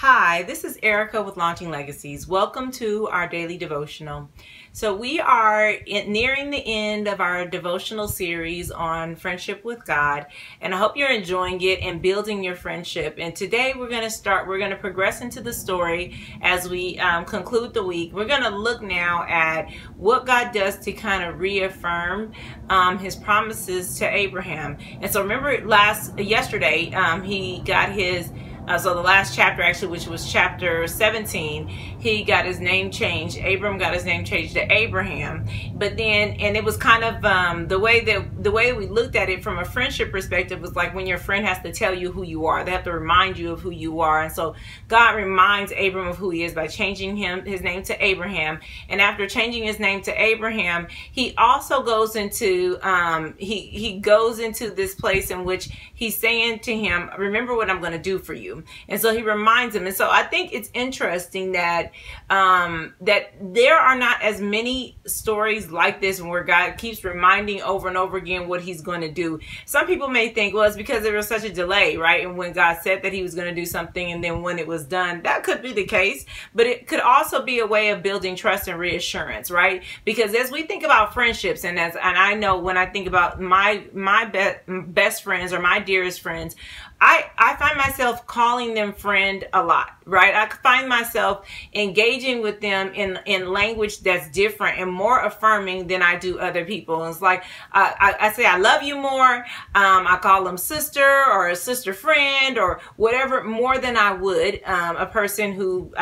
Hi, this is Erica with Launching Legacies. Welcome to our daily devotional. So we are nearing the end of our devotional series on friendship with God, and I hope you're enjoying it and building your friendship. And today we're going to progress into the story as we conclude the week. We're going to look now at what God does to kind of reaffirm his promises to Abraham. And so remember yesterday, he got his so the last chapter, actually, which was chapter 17, he got his name changed. Abram got his name changed to Abraham. But then, and it was kind of the way we looked at it from a friendship perspective was like when your friend has to tell you who you are. They have to remind you of who you are. And so God reminds Abram of who he is by changing his name to Abraham. And after changing his name to Abraham, he also goes into he goes into this place in which he's saying to him, remember what I'm going to do for you. And so he reminds him. And so I think it's interesting that that there are not as many stories like this where God keeps reminding over and over again what he's going to do. Some people may think, well, it's because there was such a delay, right? And when God said that he was going to do something, and then when it was done, that could be the case. But it could also be a way of building trust and reassurance, right? Because as we think about friendships, and I know when I think about my best friends or my dearest friends, I find myself calling them friend a lot, right? I find myself engaging with them in language that's different and more affirming than I do other people. And it's like, I say, I love you more. I call them sister or a sister friend or whatever more than I would a person who,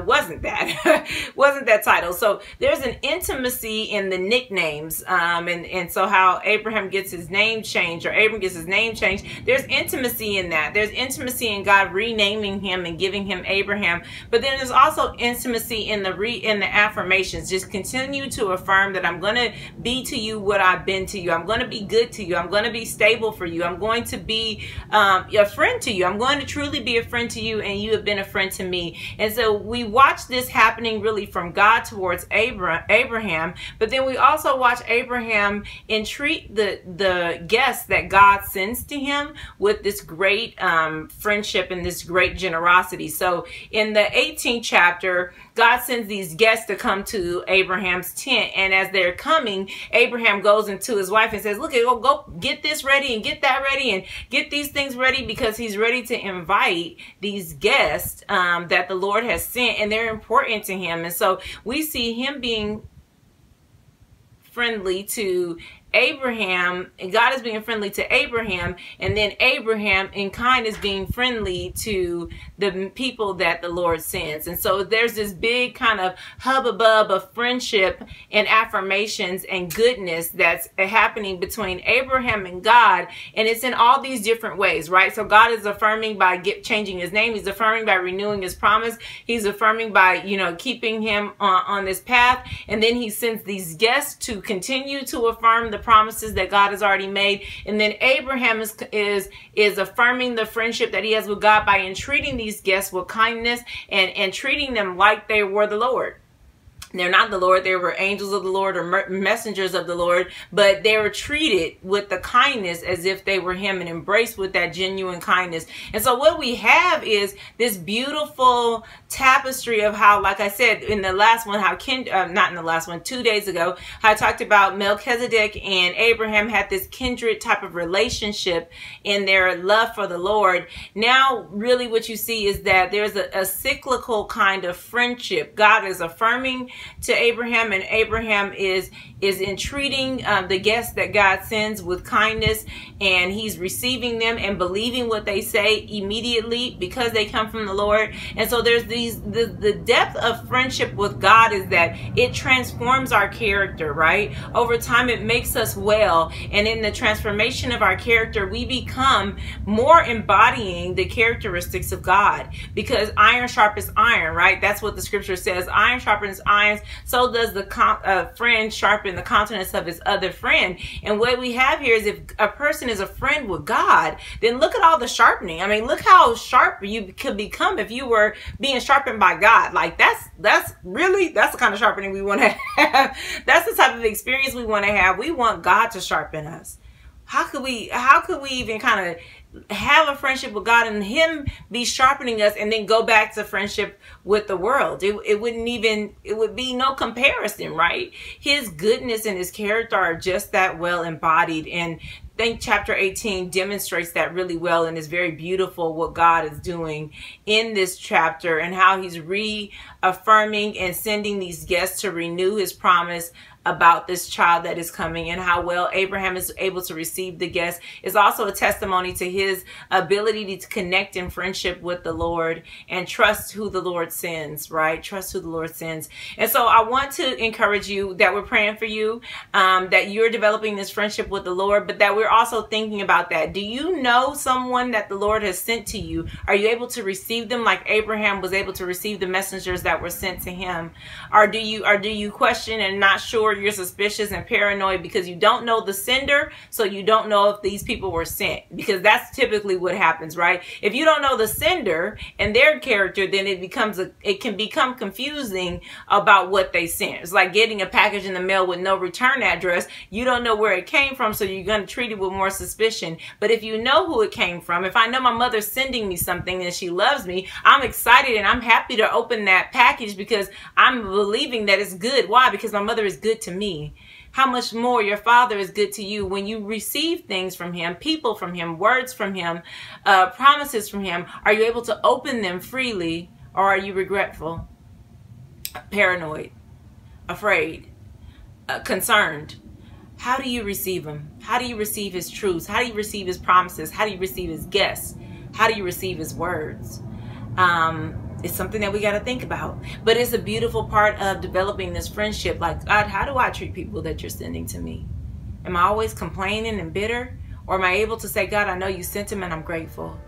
wasn't that title. So there's an intimacy in the nicknames. And so how Abraham gets his name changed, or Abram gets his name changed, there's intimacy in that. There's intimacy in God renaming him and giving him Abraham. But then there's also intimacy in the affirmations. Just continue to affirm that I'm going to be to you what I've been to you. I'm going to be good to you. I'm going to be stable for you. I'm going to be a friend to you. I'm going to truly be a friend to you, and you have been a friend to me. And so we watch this happening really from God towards Abraham, but then we also watch Abraham entreat the guests that God sends to him with this great friendship and this great generosity. So in the 18th chapter, God sends these guests to come to Abraham's tent, and as they're coming, Abraham goes into his wife and says, look, go get this ready and get that ready and get these things ready, because he's ready to invite these guests that the Lord has sent, and they're important to him. And so we see him being friendly to Abraham, and God is being friendly to Abraham, and then Abraham in kind is being friendly to the people that the Lord sends. And so there's this big kind of hubbub of friendship and affirmations and goodness that's happening between Abraham and God, and it's in all these different ways, right? So God is affirming by changing his name. He's affirming by renewing his promise. He's affirming by keeping him on this path, and then he sends these guests to continue to affirm the promises that God has already made. And then Abraham is affirming the friendship that he has with God by entreating these guests with kindness and treating them like they were the Lord. They're not the Lord. They were angels of the Lord or messengers of the Lord, but they were treated with the kindness as if they were him and embraced with that genuine kindness. And so what we have is this beautiful tapestry of how, like I said in the last one, not in the last one, 2 days ago, how I talked about Melchizedek and Abraham had this kindred type of relationship in their love for the Lord. Now, really what you see is that there's a cyclical kind of friendship. God is affirming to Abraham, and Abraham is entreating the guests that God sends with kindness, and he's receiving them and believing what they say immediately because they come from the Lord. And so there's the depth of friendship with God is that it transforms our character, right? Over time, it makes us well, and in the transformation of our character, we become more embodying the characteristics of God, because iron sharpens iron, right? That's what the scripture says. Iron sharpens iron, so does the friend sharpen the countenance of his other friend. And what we have here is, if a person is a friend with God, then look at all the sharpening. I mean, look how sharp you could become if you were being sharpened by God. Like that's the kind of sharpening we want to have. That's the type of experience we want to have. We want God to sharpen us. how could we even kind of have a friendship with God and him be sharpening us and then go back to friendship with the world? It would be no comparison, right? His goodness and his character are just that well embodied, and I think chapter 18 demonstrates that really well, and is very beautiful what God is doing in this chapter and how he's reaffirming and sending these guests to renew his promise about this child that is coming, and how well Abraham is able to receive the guest is also a testimony to his ability to connect in friendship with the Lord and trust who the Lord sends, right? Trust who the Lord sends. And so I want to encourage you that we're praying for you, that you're developing this friendship with the Lord, but that we're also thinking about that. Do you know someone that the Lord has sent to you? Are you able to receive them like Abraham was able to receive the messengers that were sent to him? Or do you question and not sure? You're suspicious and paranoid because you don't know the sender, so you don't know if these people were sent, because that's typically what happens, right? If you don't know the sender and their character, then it can become confusing about what they sent. It's like getting a package in the mail with no return address. You don't know where it came from, so you're going to treat it with more suspicion. But if you know who it came from, if I know my mother's sending me something and she loves me, I'm excited and I'm happy to open that package because I'm believing that it's good. Why? Because my mother is good to me. How much more your Father is good to you when you receive things from him, people from him, words from him, promises from him. Are you able to open them freely, or are you regretful, paranoid, afraid, concerned? How do you receive him? How do you receive his truths? How do you receive his promises? How do you receive his gifts? How do you receive his words? It's something that we got to think about, but it's a beautiful part of developing this friendship. Like, God, how do I treat people that you're sending to me? Am I always complaining and bitter? Or am I able to say, God, I know you sent him and I'm grateful?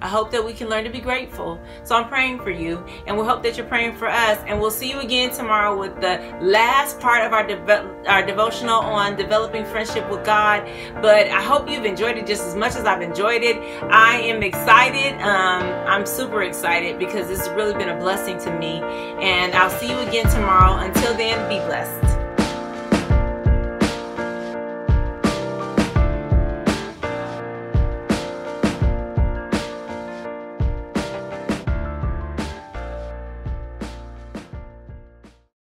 I hope that we can learn to be grateful. So I'm praying for you, and we hope that you're praying for us. And we'll see you again tomorrow with the last part of our devotional on developing friendship with God. But I hope you've enjoyed it just as much as I've enjoyed it. I am excited. I'm super excited because this has really been a blessing to me. And I'll see you again tomorrow. Until then, be blessed.